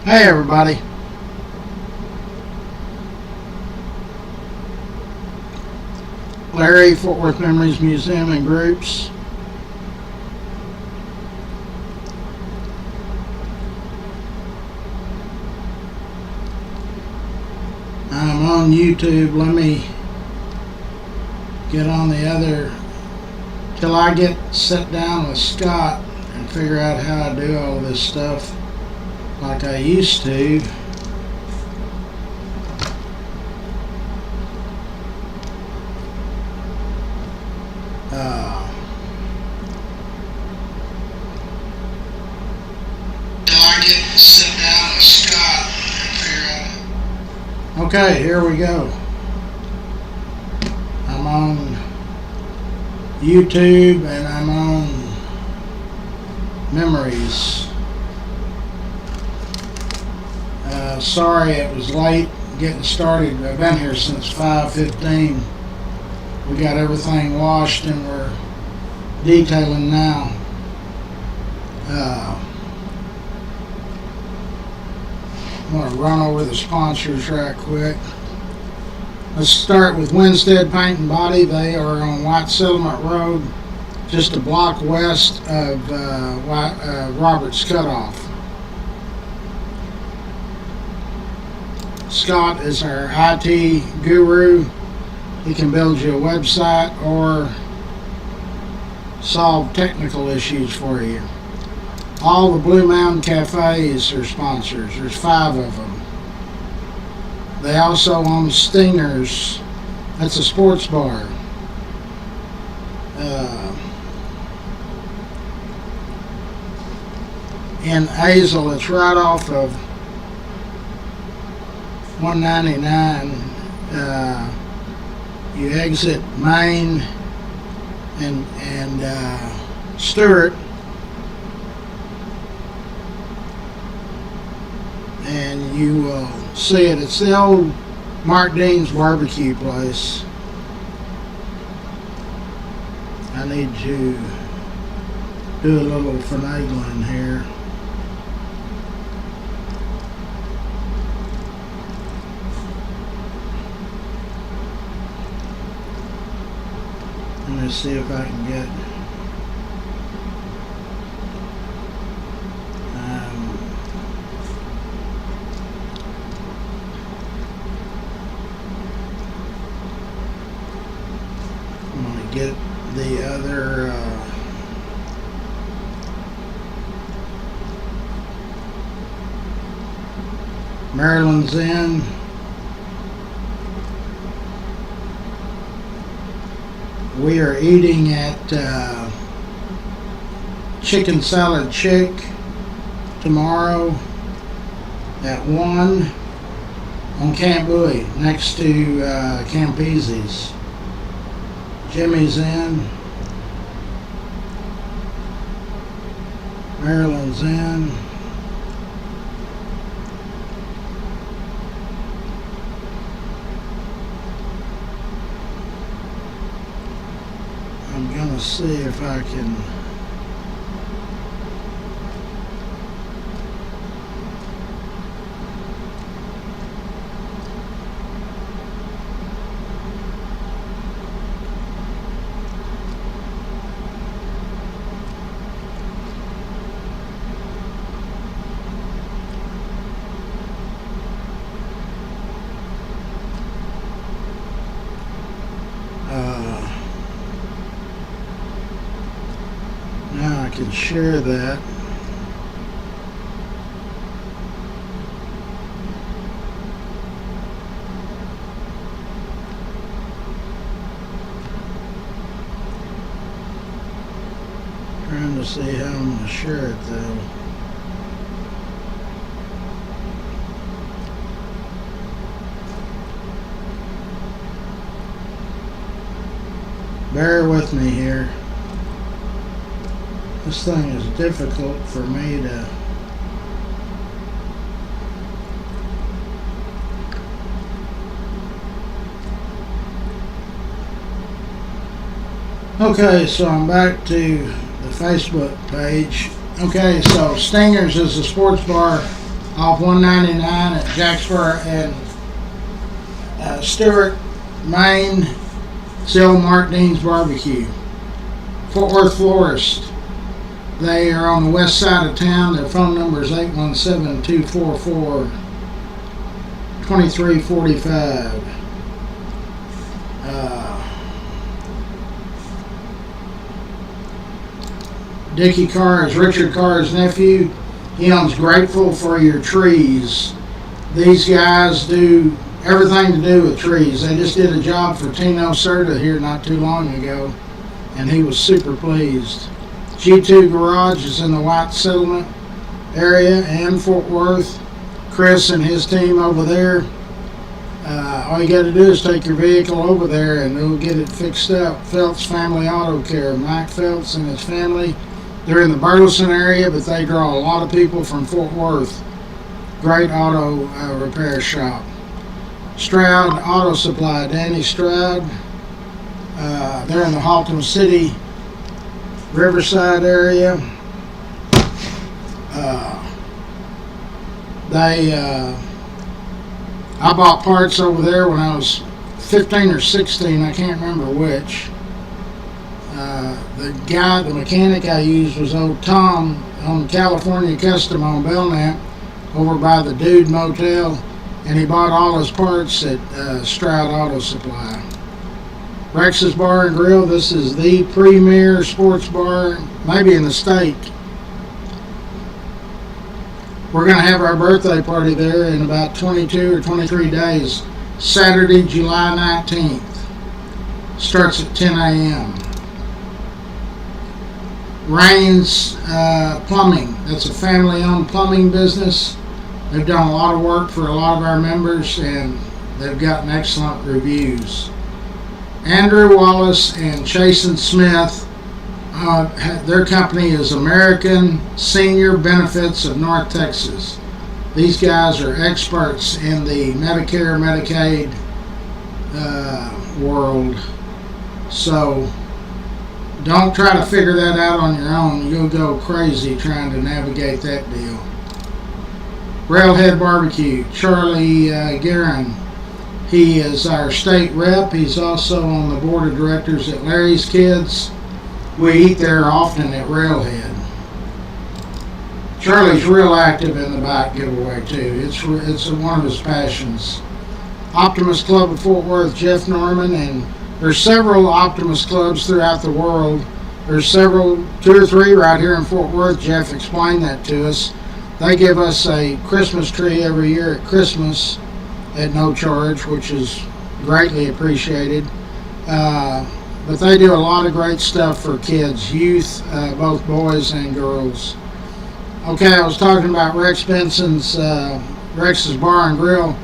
Hey everybody. Larry, Fort Worth Memories Museum and Groups. I'm on YouTube. Let me get on the other till I get sit down with Scott and figure out how I do all this stuff like I used to. Till I get sit down with Scott and figure out. Okay, here we go. I'm on YouTube and I'm on Memories. Sorry it was late getting started. I've been here since 5:15. We got everything washed and we're detailing now. I'm going to run over the sponsors right quick. Let's start with Winstead Paint and Body. They are on White Settlement Road, just a block west of Roberts Cutoff. Scott is our IT guru. He can build you a website or solve technical issues for you. All the Blue Mountain Cafes are sponsors. There's 5 of them. They also own Stingers. That's a sports bar. In Azle, it's right off of 199. You exit Main and Stewart, and you will see it. It's the old Mark Dean's barbecue place. I need to do a little finagling here. Let me see if I can get I'm going to get the other Maryland's in. We are eating at Chicken Salad Chick tomorrow at 1 on Camp Bowie next to Campese's. Jimmy's in. Maryland's in. I'm gonna see if I can now I can share that. Trying to see how I'm going to share it though. Bear with me here. This thing is difficult for me to Okay, so I'm back to the Facebook page. Okay, so Stingers is a sports bar off 199 at Jacksboro and Stewart, Maine. It's the old Mark Dean's Barbecue. Fort Worth Florist. They are on the west side of town. Their phone number is 817-244-2345. Dickie Carr is Richard Carr's nephew. He owns Grateful for Your Trees. These guys do everything to do with trees. They just did a job for Tino Serta here not too long ago, and he was super pleased. G2 Garage is in the White Settlement area and Fort Worth. Chris and his team over there, all you got to do is take your vehicle over there and they'll get it fixed up. Phelps Family Auto Care, Mike Phelps and his family. They're in the Burleson area, but they draw a lot of people from Fort Worth. Great auto repair shop. Stroud Auto Supply, Danny Stroud. They're in the Haltom City, Riverside area. I bought parts over there when I was 15 or 16, I can't remember which. The mechanic I used was old Tom on California Custom on Belknap over by the Dude Motel, and he bought all his parts at Stroud Auto Supply. Rex's Bar and Grill, this is the premier sports bar, maybe in the state. We're going to have our birthday party there in about 22 or 23 days. Saturday, July 19th. Starts at 10 a.m. Rains Plumbing. That's a family-owned plumbing business. They've done a lot of work for a lot of our members, and they've gotten excellent reviews. Andrew Wallace and Chasen Smith, their company is American Senior Benefits of North Texas. These guys are experts in the Medicare, Medicaid world. So don't try to figure that out on your own. You'll go crazy trying to navigate that deal. Railhead Barbecue, Charlie Guerin. He is our state rep. He's also on the board of directors at Larry's Kids. We eat there often at Railhead. Charlie's real active in the bike giveaway too. It's one of his passions. Optimus Club of Fort Worth, Jeff Norman, and there's several Optimus clubs throughout the world. There's several, 2 or 3 right here in Fort Worth. Jeff explained that to us. They give us a Christmas tree every year at Christmas at no charge, which is greatly appreciated. But they do a lot of great stuff for kids, youth, both boys and girls. Okay, I was talking about Rex Benson's, Rex's Bar and Grill.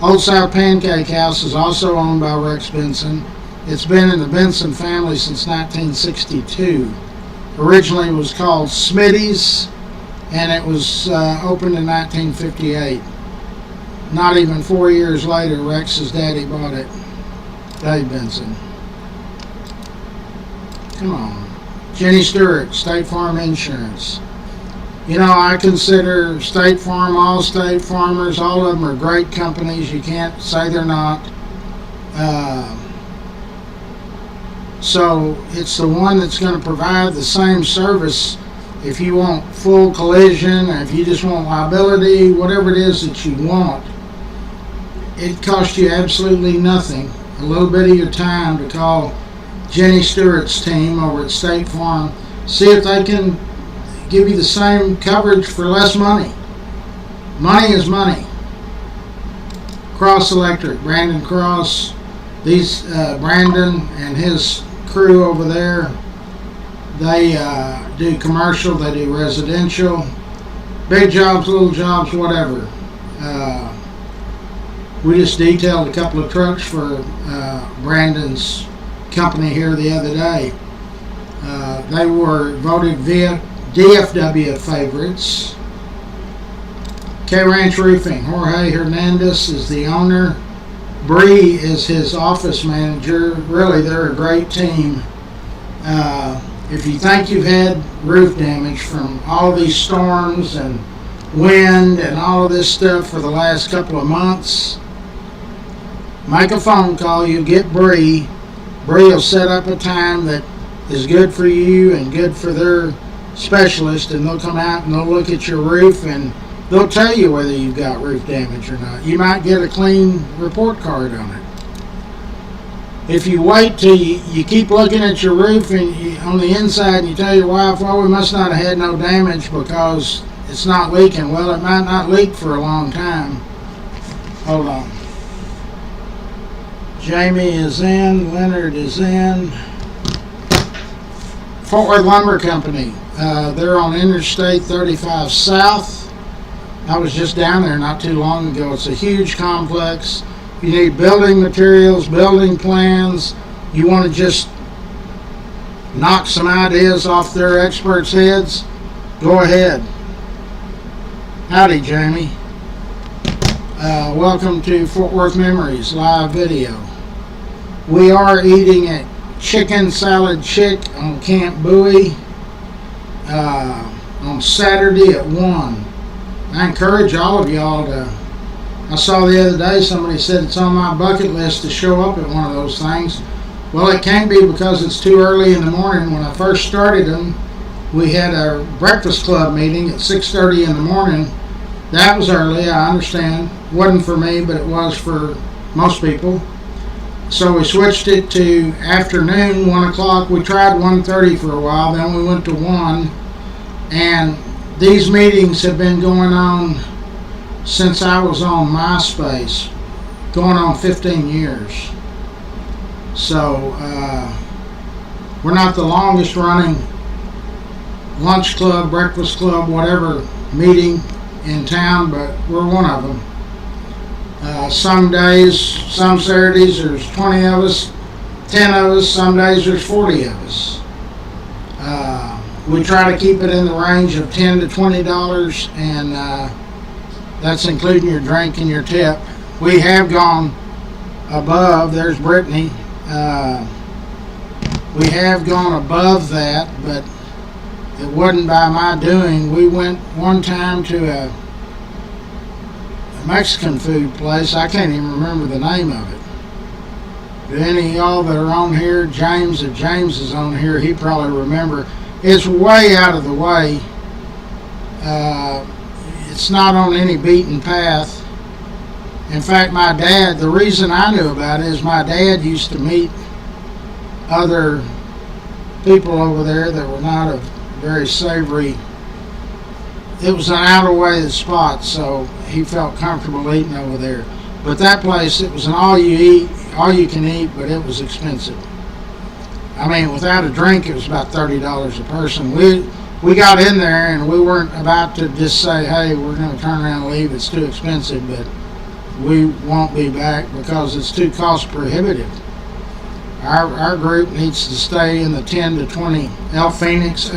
Old South Pancake House is also owned by Rex Benson. It's been in the Benson family since 1962. Originally it was called Smitty's, and it was opened in 1958. Not even 4 years later, Rex's daddy bought it, Dave Benson. Come on. Jenny Stewart, State Farm Insurance. You know, I consider State Farm, Allstate, Farmers, all of them are great companies. You can't say they're not. So it's the one that's going to provide the same service if you want full collision or if you just want liability, whatever it is that you want. It costs you absolutely nothing. A little bit of your time to call Jenny Stewart's team over at State Farm. See if they can give you the same coverage for less money. Money is money. Cross Electric, Brandon Cross. These Brandon and his crew over there, they do commercial, they do residential, big jobs, little jobs, whatever. We just detailed a couple of trucks for Brandon's company here the other day. They were voted via DFW favorites. K-Ranch Roofing, Jorge Hernandez is the owner. Bree is his office manager. Really, they're a great team. If you think you've had roof damage from all these storms and wind and all of this stuff for the last couple of months, make a phone call. You get Bree. Bree will set up a time that is good for you and good for their specialist, and they'll come out and they'll look at your roof and they'll tell you whether you've got roof damage or not. You might get a clean report card on it. If you wait till you keep looking at your roof and on the inside and you tell your wife, well, we must not have had no damage because it's not leaking. Well, it might not leak for a long time. Hold on. Jamie is in. Leonard is in. Fort Worth Lumber Company. They're on Interstate 35 South. I was just down there not too long ago. It's a huge complex. You need building materials, building plans. You want to just knock some ideas off their experts' heads? Go ahead. Howdy, Jamie. Welcome to Fort Worth Memories live video. We are eating at Chicken Salad Chick on Camp Bowie on Saturday at 1. I encourage all of y'all to. I saw the other day somebody said it's on my bucket list to show up at one of those things. Well, it can't be because it's too early in the morning. When I first started them, we had a breakfast club meeting at 6:30 in the morning. That was early, I understand. Wasn't for me, but it was for most people. So we switched it to afternoon, 1 o'clock. We tried 1:30 for a while, then we went to 1. And these meetings have been going on since I was on MySpace, going on 15 years. So we're not the longest running lunch club, breakfast club, whatever meeting in town, but we're one of them. Some days, some Saturdays, there's 20 of us, 10 of us. Some days there's 40 of us. We try to keep it in the range of $10 to $20, and that's including your drink and your tip. We have gone above. There's Brittany. We have gone above that, but it wasn't by my doing. We went one time to a Mexican food place. I can't even remember the name of it. Do any of y'all that are on here, James, if James is on here, he probably remember. It's way out of the way. It's not on any beaten path. In fact, my dad, the reason I knew about it is my dad used to meet other people over there that were not a very savory. It was an out of the way spot, so he felt comfortable eating over there. But that place, it was an all you can eat, but it was expensive. I mean, without a drink, it was about $30 a person. We got in there and we weren't about to just say, hey, we're going to turn around and leave. It's too expensive, but we won't be back because it's too cost prohibitive. Our group needs to stay in the 10 to 20. El Phoenix,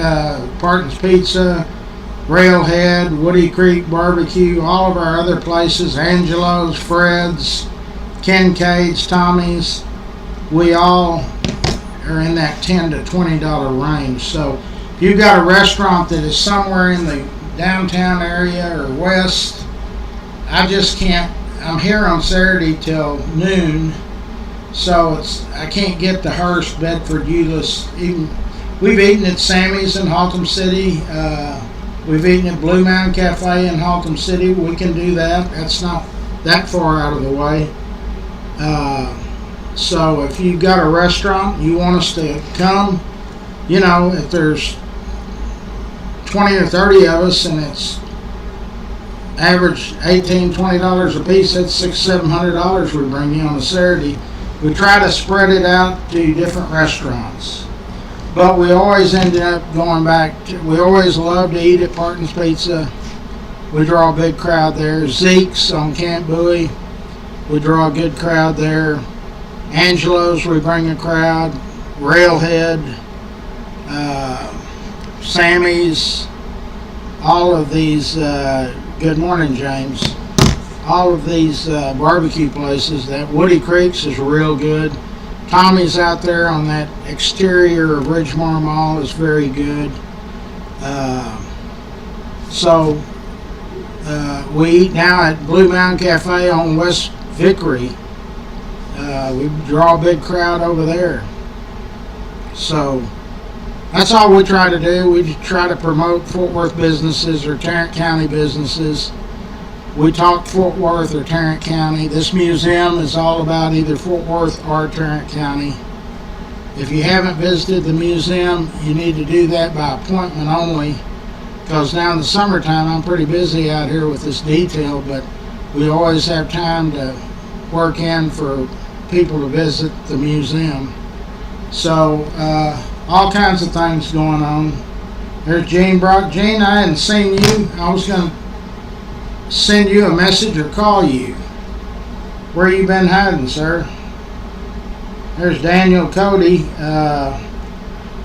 Parton's Pizza, Railhead, Woody Creek Barbecue, all of our other places, Angelo's, Fred's, Kincaid's, Tommy's, we all are in that $10 to $20 range. So if you've got a restaurant that is somewhere in the downtown area or west, I just can't. I'm here on Saturday till noon, so I can't get to Hearst, Bedford, Euless. We've eaten at Sammy's in Haltom City. We've eaten at Blue Mountain Cafe in Haltom City. We can do that. That's not that far out of the way. So if you've got a restaurant, you want us to come, if there's 20 or 30 of us and it's average $18, $20 a piece, that's $600-700 we bring you on a Saturday. We try to spread it out to different restaurants. But we always end up going back we always love to eat at Parton's Pizza. We draw a big crowd there. Zeke's on Camp Bowie. We draw a good crowd there. Angelo's, we bring a crowd. Railhead, Sammy's, all of these, good morning, James. All of these barbecue places. That Woody Creek's is real good. Tommy's out there on that exterior of Ridgemar Mall is very good. So We eat now at Blue Mountain Cafe on West Vickery. We draw a big crowd over there. So that's all we try to do. We try to promote Fort Worth businesses or Tarrant County businesses. We talk Fort Worth or Tarrant County. This museum is all about either Fort Worth or Tarrant County. If you haven't visited the museum, you need to do that by appointment only, because now in the summertime I'm pretty busy out here with this detail, but we always have time to work in for people to visit the museum. So all kinds of things going on. There's Gene Brock. Gene, I hadn't seen you. I was going to send you a message or call you. Where you been hiding, sir? There's Daniel Cody.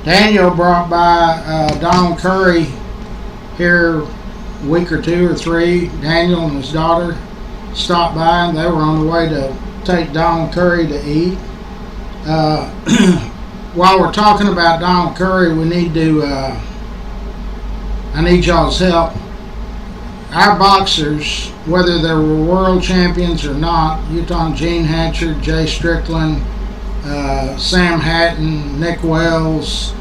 Daniel brought by Donald Curry here a week or two or three. Daniel and his daughter stopped by, and they were on the way to take Donald Curry to eat. While we're talking about Donald Curry, we need to, I need y'all's help. Our boxers, whether they were world champions or not, Utah Gene Hatchard, Jay Strickland, Sam Hatton, Nick Wells,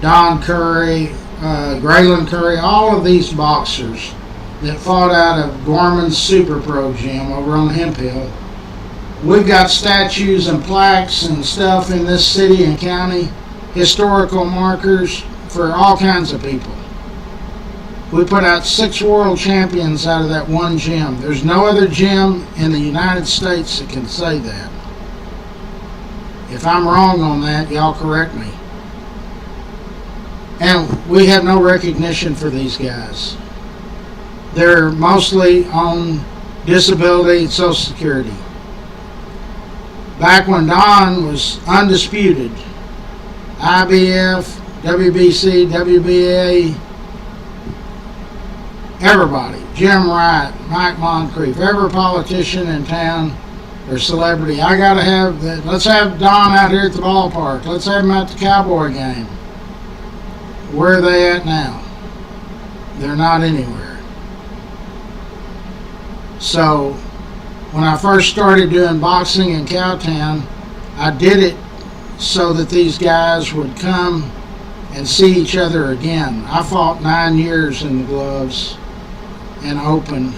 Don Curry, Graylin Curry, all of these boxers that fought out of Gorman's Super Pro Gym over on Hemp Hill. We've got statues and plaques and stuff in this city and county, historical markers for all kinds of people. We put out 6 world champions out of that one gym. There's no other gym in the United States that can say that. If I'm wrong on that, y'all correct me. And we have no recognition for these guys. They're mostly on disability and Social Security. Back when Don was undisputed, IBF, WBC, WBA, everybody, Jim Wright, Mike Moncrief, every politician in town or celebrity, I gotta have that. Let's have Don out here at the ballpark. Let's have him at the Cowboy game. Where are they at now? They're not anywhere. So when I first started doing boxing in Cowtown, I did it so that these guys would come and see each other again. I fought 9 years in the gloves and open,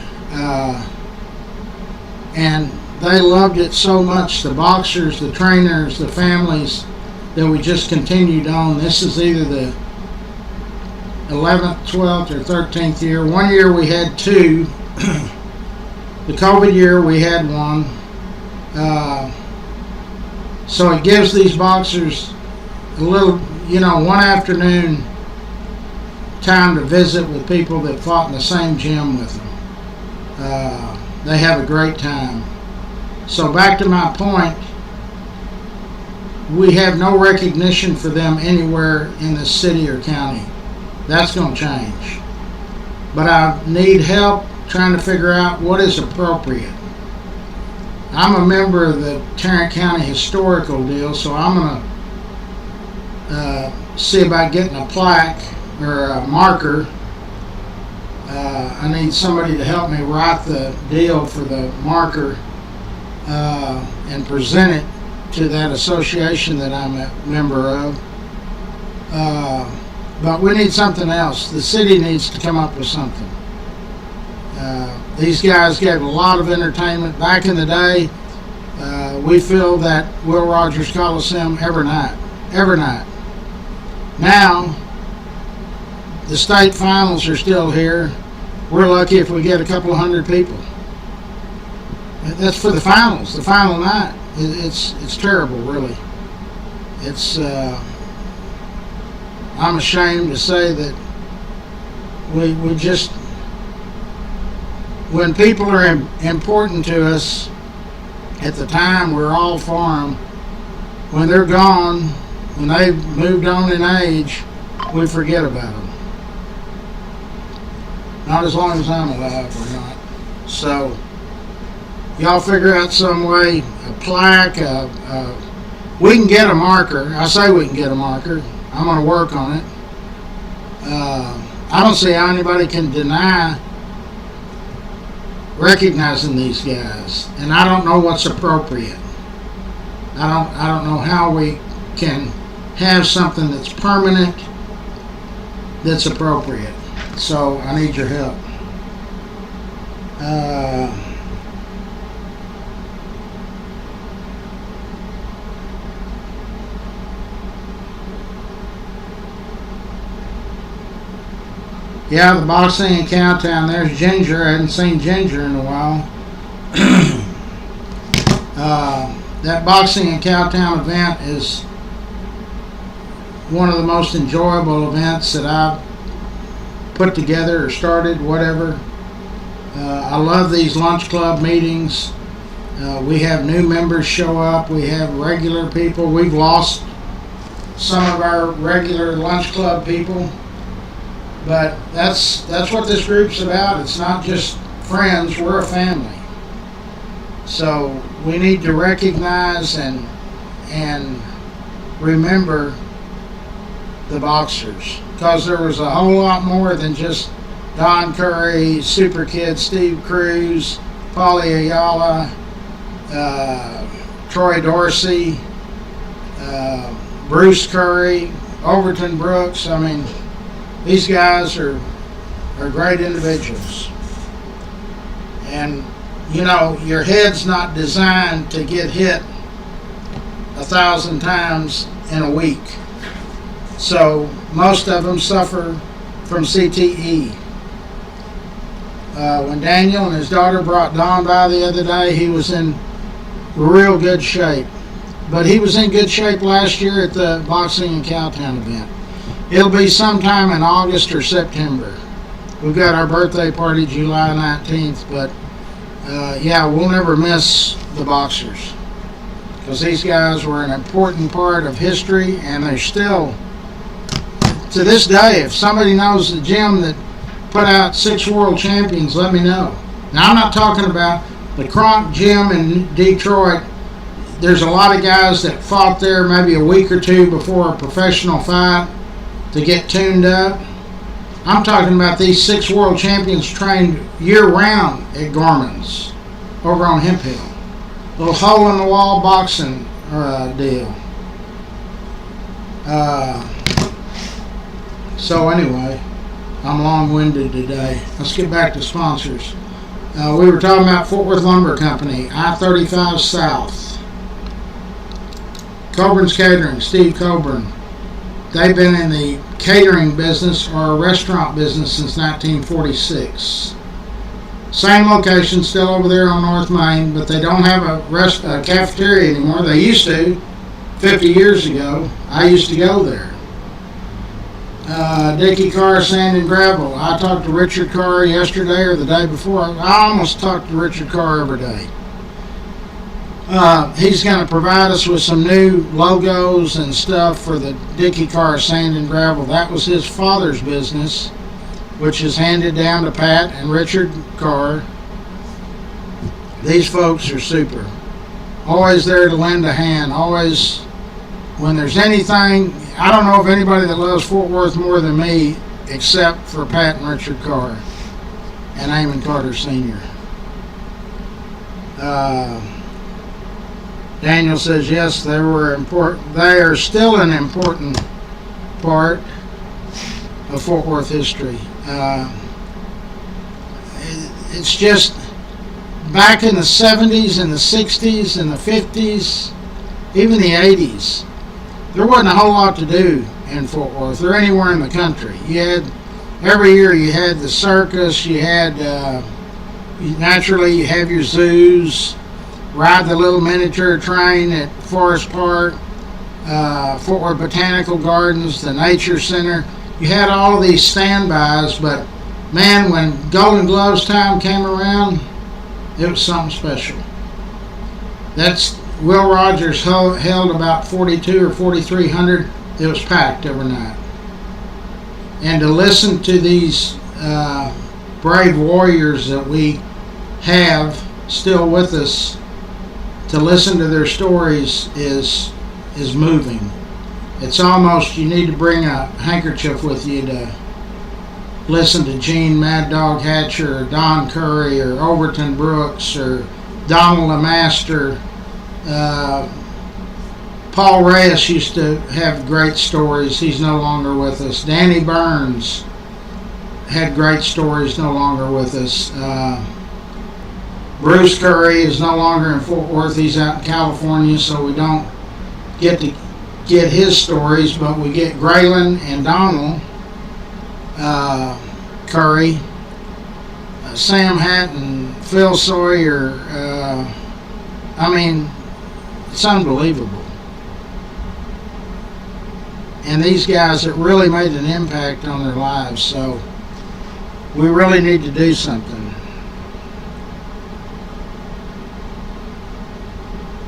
and they loved it so much, the boxers, the trainers, the families, that we just continued on. This is either the 11th, 12th, or 13th year. One year we had 2. The COVID year we had 1. So it gives these boxers a little, one afternoon time to visit with people that fought in the same gym with them. They have a great time. So back to my point, we have no recognition for them anywhere in the city or county. That's going to change. But I need help trying to figure out what is appropriate. I'm a member of the Tarrant County Historical deal, so I'm going to see about getting a plaque or a marker. I need somebody to help me write the deal for the marker and present it to that association that I'm a member of. But we need something else. The city needs to come up with something. These guys gave a lot of entertainment. Back in the day, we filled that Will Rogers Coliseum every night. Now, the state finals are still here. We're lucky if we get a couple of hundred people. That's for the finals, the final night. It's terrible, really. I'm ashamed to say that we just, when people are important to us, at the time we're all for them. When they're gone, when they've moved on in age, we forget about them. Not as long as I'm alive, we're not. So, y'all figure out some way, a plaque, we can get a marker. I say we can get a marker. I'm going to work on it. I don't see how anybody can deny recognizing these guys, and I don't know what's appropriate. I don't know how we can have something that's permanent, that's appropriate. So I need your help. Yeah, the boxing in Cowtown. There's Ginger. I hadn't seen Ginger in a while. That boxing in Cowtown event is one of the most enjoyable events that I've put together or started, whatever. I love these lunch club meetings. We have new members show up. We have regular people. We've lost some of our regular lunch club people. But that's what this group's about. It's not just friends. We're a family. So we need to recognize and remember the boxers, because there was a whole lot more than just Don Curry, Super Kid, Steve Cruz, Paulie Ayala, Troy Dorsey, Bruce Curry, Overton Brooks. I mean, these guys are great individuals. And, you know, your head's not designed to get hit 1,000 times in a week. So most of them suffer from CTE. When Daniel and his daughter brought Don by the other day, he was in real good shape. But he was in good shape last year at the Boxing in Cowtown event. It'll be sometime in August or September. We've got our birthday party July 19th, but yeah, we'll never miss the boxers, because these guys were an important part of history, and they're still, to this day, if somebody knows the gym that put out 6 world champions, let me know. Now, I'm not talking about the Kronk gym in Detroit. There's a lot of guys that fought there maybe a week or two before a professional fight to get tuned up. I'm talking about these 6 world champions trained year-round at Gorman's over on Hemp Hill. Little hole-in-the-wall boxing deal. So anyway, I'm long-winded today. Let's get back to sponsors. We were talking about Fort Worth Lumber Company, I-35 South. Coburn's Catering, Steve Coburn. They've been in the catering business or restaurant business since 1946. Same location, still over there on North Main, but they don't have a cafeteria anymore. They used to, 50 years ago. I used to go there. Dickie Carr Sand and Gravel. I talked to Richard Carr yesterday or the day before. I almost talk to Richard Carr every day. He's going to provide us with some new logos and stuff for the Dickie Carr Sand and Gravel. That was his father's business, which is handed down to Pat and Richard Carr. These folks are super. Always there to lend a hand. Always, when there's anything, I don't know of anybody that loves Fort Worth more than me, except for Pat and Richard Carr and Eamon Carter Sr. Daniel says, yes, they were important. They are still an important part of Fort Worth history. It's just back in the 70s and the 60s and the 50s, even the 80s, there wasn't a whole lot to do in Fort Worth or anywhere in the country. You had, every year you had the circus, you had, naturally you have your zoos, ride the little miniature train at Forest Park, Fort Worth Botanical Gardens, the Nature Center. You had all of these standbys, but man, when Golden Gloves time came around, it was something special. That's Will Rogers held about 4,200 or 4,300. It was packed every night. And to listen to these brave warriors that we have still with us, to listen to their stories is moving. It's almost, you need to bring a handkerchief with you listen to Gene Mad Dog Hatcher or Don Curry or Overton Brooks or Donald LeMaster. Paul Reyes used to have great stories. He's no longer with us. Danny Burns had great stories, no longer with us. Bruce Curry is no longer in Fort Worth. He's out in California, so we don't get to get his stories, but we get Graylin and Donald Curry, Sam Hatton, Phil Sawyer. It's unbelievable. And these guys that really made an impact on their lives, so we really need to do something.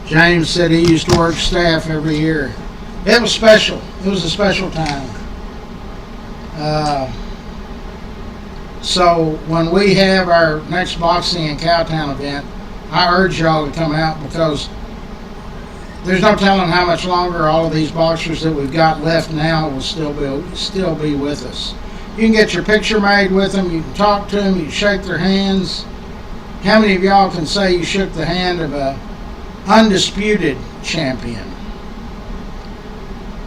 James said he used to work staff every year. It was special. It was a special time. So when we have our next Boxing in Cowtown event, I urge y'all to come out, because there's no telling how much longer all of these boxers that we've got left now will still be with us. You can get your picture made with them. You can talk to them. You can shake their hands. How many of y'all can say you shook the hand of a undisputed champion?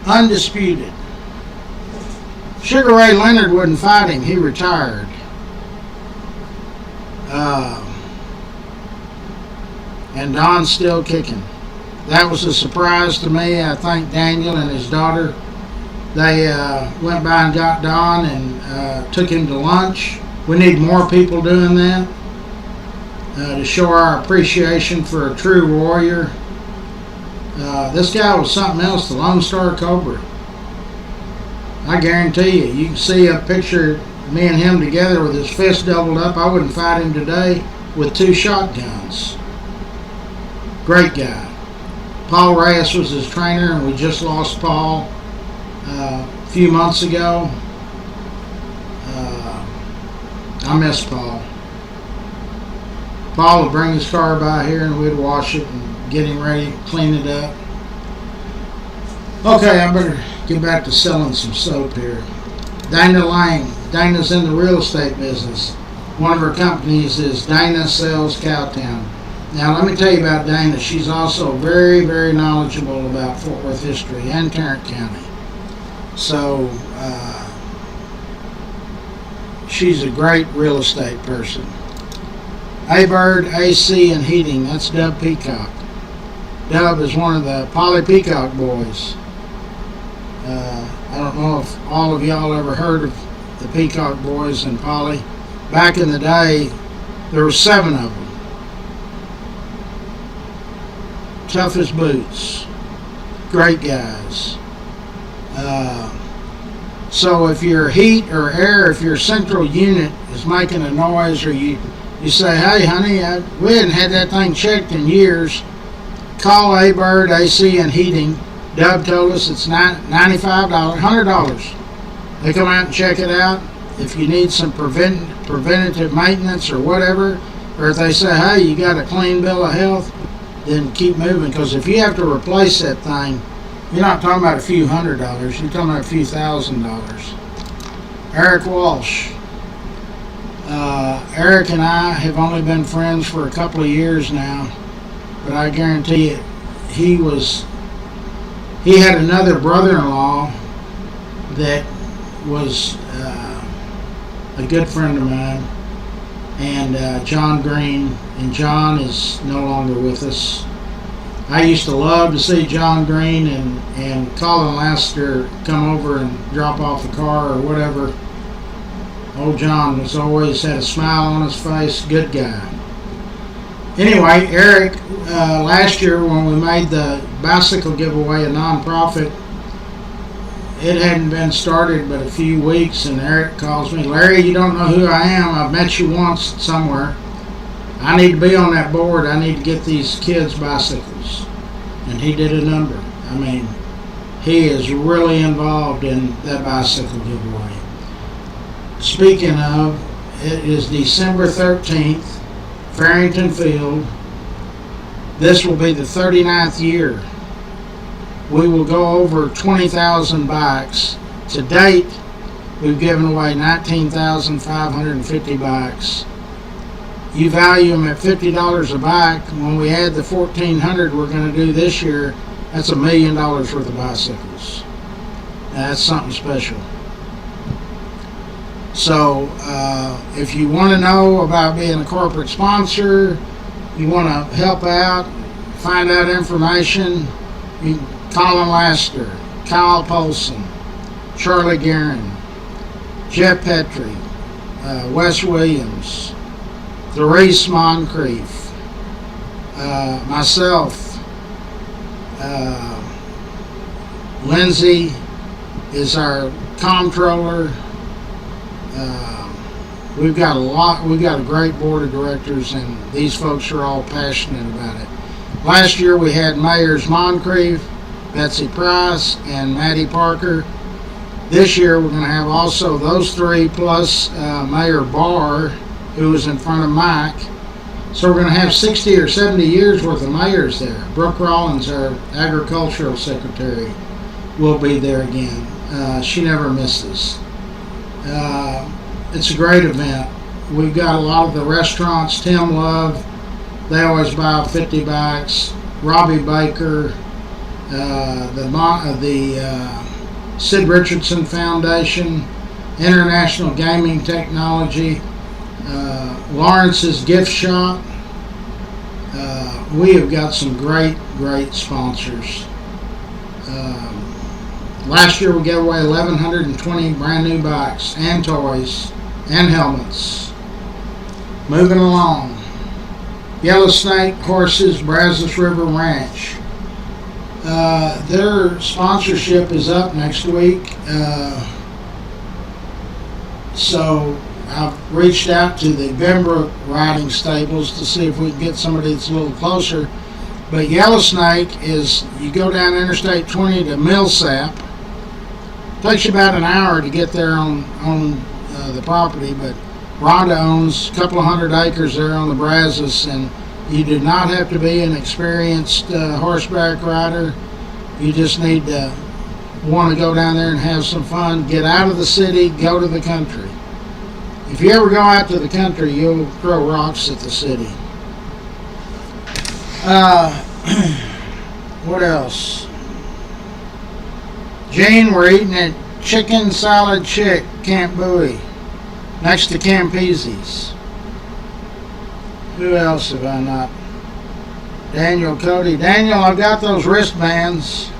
Undisputed. Sugar Ray Leonard wouldn't fight him. He retired. And Don's still kicking. That was a surprise to me. I thank Daniel and his daughter. They went by and got Don and took him to lunch. We need more people doing that to show our appreciation for a true warrior. This guy was something else, the Lone Star Cobra. I guarantee you, you can see a picture of me and him together with his fist doubled up. I wouldn't fight him today with 2 shotguns. Great guy. Paul Reyes was his trainer, and we just lost Paul a few months ago. I miss Paul. Paul would bring his car by here and we'd wash it and get him ready, clean it up. Okay, I better get back to selling some soap here. Dana Lang. Dana's in the real estate business. One of her companies is Dana Sells Cowtown. Now, let me tell you about Dana. She's also very, very knowledgeable about Fort Worth history and Tarrant County. So, she's a great real estate person. A-Bird, AC, and Heating. That's Dub Peacock. Dub is one of the Polly Peacock boys. I don't know if all of y'all ever heard of the Peacock boys and Polly. Back in the day, there were 7 of them. Tough as boots. Great guys. So if your heat or air, if your central unit is making a noise, or you say, hey honey, we hadn't had that thing checked in years, call A-Bird, AC, and Heating. Dub told us it's $95, $100. They come out and check it out. If you need some preventative maintenance or whatever, or if they say, hey, you got a clean bill of health, then keep moving, because if you have to replace that thing, you're not talking about a few $100, you're talking about a few $1,000s. Eric Walsh. Eric and I have only been friends for a couple of years now, but I guarantee you, he had another brother-in-law that was a good friend of mine, and John Green, and John is no longer with us. I used to love to see John Green and Colin Laster come over and drop off a car or whatever. Old John was always had a smile on his face, good guy. Anyway, Eric, last year when we made the bicycle giveaway, a nonprofit, it hadn't been started but a few weeks, and Eric calls me, Larry, you don't know who I am. I've met you once somewhere. I need to be on that board. I need to get these kids bicycles. And he did a number. I mean, he is really involved in that bicycle giveaway. Speaking of, it is December 13th, Farrington Field. This will be the 39th year. We will go over 20,000 bikes. To date, We've given away 19,550 bikes. You value them at $50 a bike. When we add the 1,400 we're going to do this year, that's $1 million worth of bicycles. That's something special. So if you want to know about being a corporate sponsor, you want to help out, find out information, you can Colin Laster, Kyle Polson, Charlie Guerin, Jeff Petrie, Wes Williams, Therese Moncrief, myself, Lindsay is our comptroller. We've got a great board of directors, and these folks are all passionate about it. Last year we had Mayors Moncrief, Betsy Price, and Maddie Parker. This year we're going to have also those three plus Mayor Barr, who was in front of Mike. So we're going to have 60 or 70 years worth of mayors there. Brooke Rollins, our agricultural secretary, will be there again. She never misses. It's a great event. We've got a lot of the restaurants. Tim Love, they always buy 50 bikes. Robbie Baker, the Sid Richardson Foundation, International Gaming Technology, Lawrence's Gift Shop. We have got some great sponsors. Last year we gave away 1,120 brand new bikes and toys and helmets. Moving along. Yellow Snake Horses, Brazos River Ranch. Their sponsorship is up next week. So I've reached out to the Bembrook riding stables to see if we can get somebody that's a little closer. But Yellow Snake is, you go down Interstate 20 to Millsap. Takes you about an hour to get there on the property, but Rhonda owns a couple of 100 acres there on the Brazos, and you do not have to be an experienced horseback rider. You just need to want to go down there and have some fun, get out of the city, go to the country. If you ever go out to the country, you'll throw rocks at the city. What else? Gene, we're eating at Chicken Salad Chick, Camp Bowie, next to Campese's. Who else have I not? Daniel Cody. Daniel, I've got those wristbands.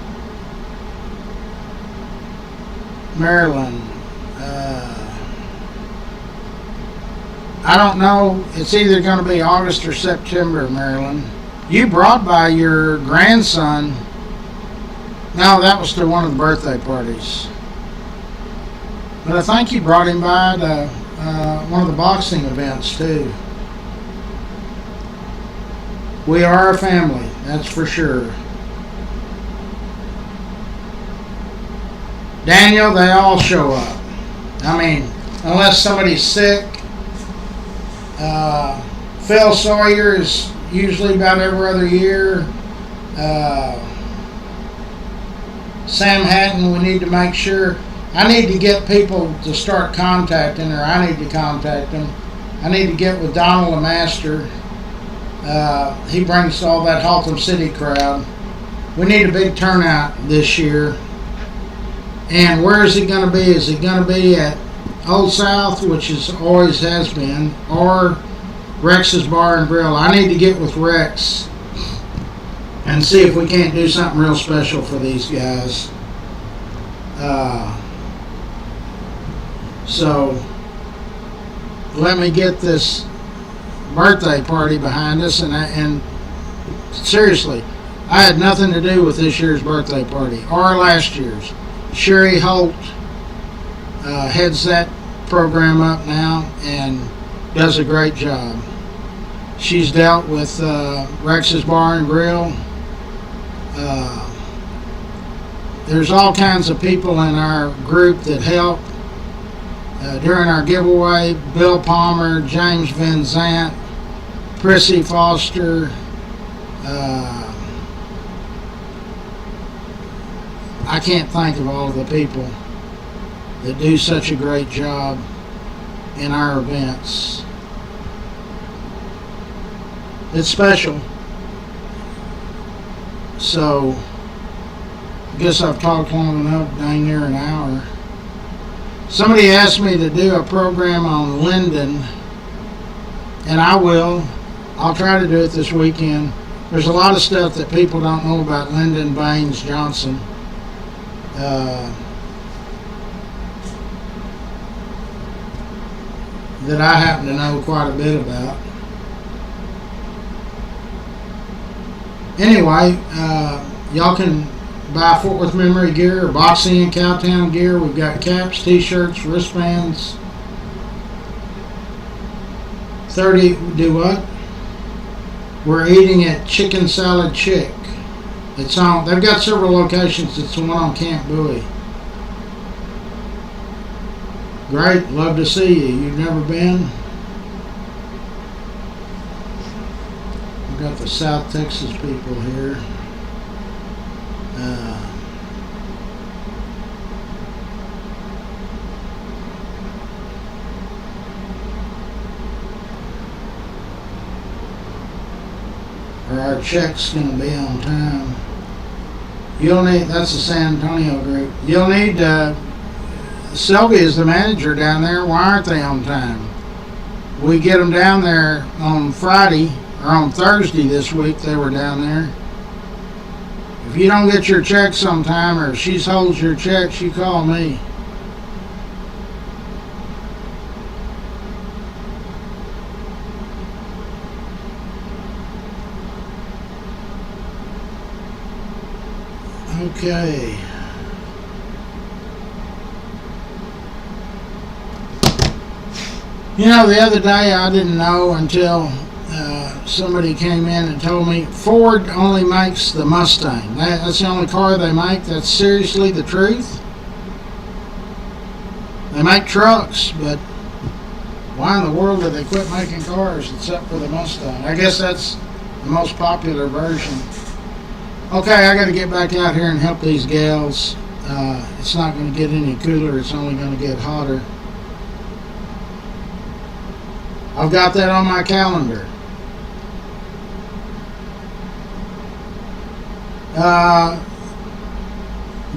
Maryland. I don't know. It's either going to be August or September, Maryland. You brought by your grandson. No, that was to one of the birthday parties. But I think you brought him by to one of the boxing events, too. We are a family, that's for sure. Daniel, they all show up. I mean, unless somebody's sick. Phil Sawyer is usually about every other year. Sam Hatton, we need to make sure. I need to get people to start contacting her. I need to contact them. I need to get with Donald LeMaster. He brings all that Haltom City crowd. We need a big turnout this year. And where is it going to be? Is it going to be at Old South, which is always has been, or Rex's Bar and Grill? I need to get with Rex and see if we can't do something real special for these guys. So let me get this birthday party behind us, and seriously, I had nothing to do with this year's birthday party or last year's. Sherry Holt heads that program up now and does a great job. She's dealt with Rex's Bar and Grill. There's all kinds of people in our group that help. During our giveaway, Bill Palmer, James Van Zant, Prissy Foster, I can't think of all of the people. that do such a great job in our events. It's special. So, I guess I've talked long enough, dang near an hour. Somebody asked me to do a program on Lyndon, and I will. I'll try to do it this weekend. There's a lot of stuff that people don't know about Lyndon Baines Johnson. That I happen to know quite a bit about. Anyway, y'all can buy Fort Worth Memory gear or Boxing and Cowtown gear. We've got caps, t-shirts, wristbands. 30, do what? We're eating at Chicken Salad Chick. It's on, they've got several locations. It's the one on Camp Bowie. Great, love to see you. You've never been? We've got the South Texas people here. Are our checks going to be on time? You'll need, that's the San Antonio group. You'll need, Sylvia is the manager down there. Why aren't they on time? We get them down there on Friday, or on Thursday this week they were down there. If you don't get your checks on time, or if she holds your checks, you call me. Okay. You know, the other day I didn't know until somebody came in and told me Ford only makes the Mustang. That's the only car they make. That's seriously the truth. They make trucks, but why in the world did they quit making cars except for the Mustang? I guess that's the most popular version. Okay, I got to get back out here and help these gals. It's not going to get any cooler. It's only going to get hotter. I've got that on my calendar.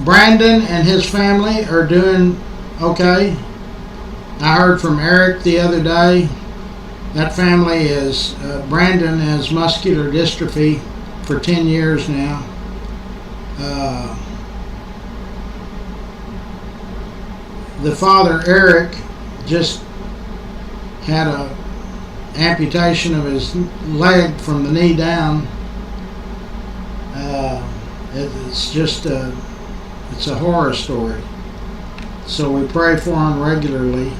Brandon and his family are doing okay. I heard from Eric the other day. That family is, Brandon has muscular dystrophy for 10 years now. The father, Eric, just had a amputation of his leg from the knee down. It's just it's a horror story. So we pray for him regularly.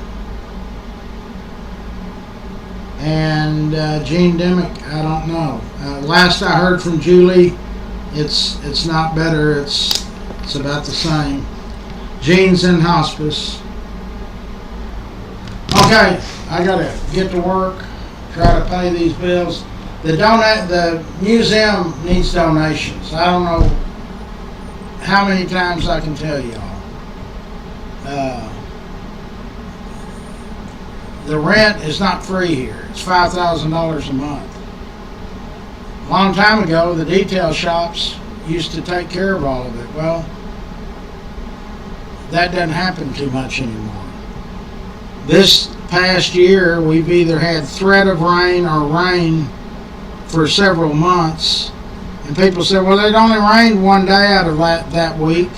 And Gene Demick, I don't know. Last I heard from Julie, it's not better. It's about the same. Gene's in hospice. Okay, I gotta get to work. Try to pay these bills. The museum needs donations. I don't know how many times I can tell y'all. The rent is not free here. It's $5,000 a month. A long time ago, the detail shops used to take care of all of it. Well, that doesn't happen too much anymore. This past year, we've either had threat of rain or rain for several months. And people said, well, it only rained one day out of that week.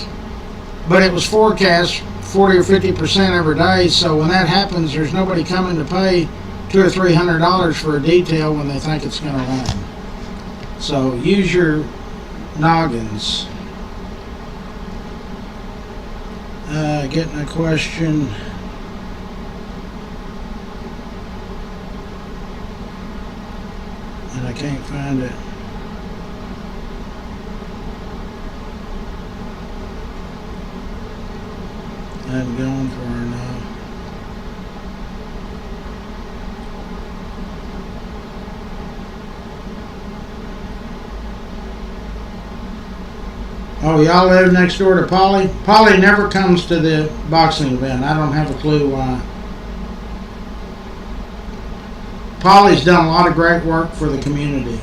But it was forecast 40 or 50% every day. So when that happens, there's nobody coming to pay $200 or $300 for a detail when they think it's going to rain. So use your noggins. Getting a question. And I can't find it. I'm going for her now. Oh, y'all live next door to Polly? Polly never comes to the boxing event. I don't have a clue why. Polly's done a lot of great work for the community.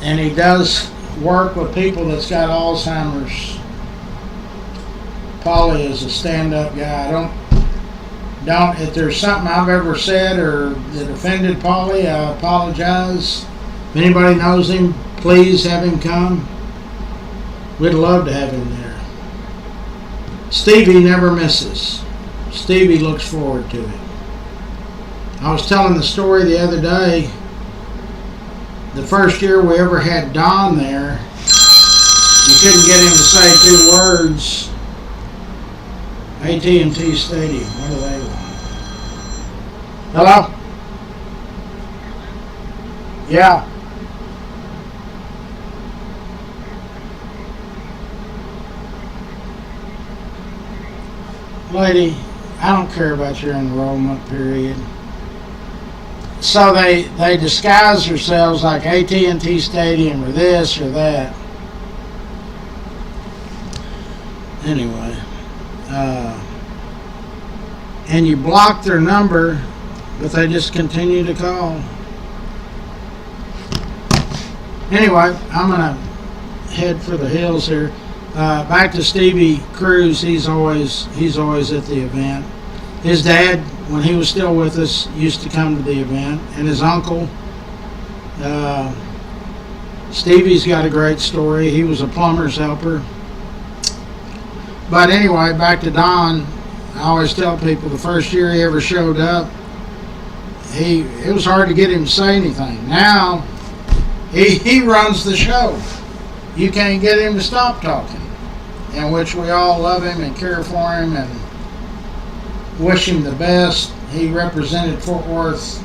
And he does work with people that's got Alzheimer's. Polly is a stand-up guy. Don't. If there's something I've ever said or that offended Polly, I apologize. If anybody knows him, please have him come. We'd love to have him there. Stevie never misses. Stevie looks forward to it. I was telling the story the other day. The first year we ever had Don there, you couldn't get him to say 2 words. AT&T Stadium, what do they want? Hello? Yeah. Lady, I don't care about your enrollment period. So they disguise themselves like AT&T Stadium or this or that. Anyway, and you block their number, but they just continue to call. Anyway, I'm gonna head for the hills here. Back to Stevie Cruz. He's always at the event. His dad, when he was still with us, used to come to the event, and his uncle. Stevie's got a great story. He was a plumber's helper. But anyway, back to Don. I always tell people the first year he ever showed up, it was hard to get him to say anything. Now he runs the show. You can't get him to stop talking, in which we all love him and care for him and wish him the best. He represented Fort Worth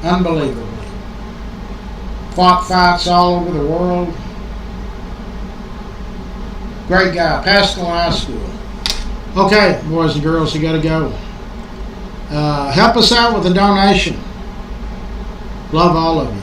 unbelievably. Fought fights all over the world. Great guy. Pascal High School. Okay, boys and girls, you got to go. Help us out with a donation. Love all of you.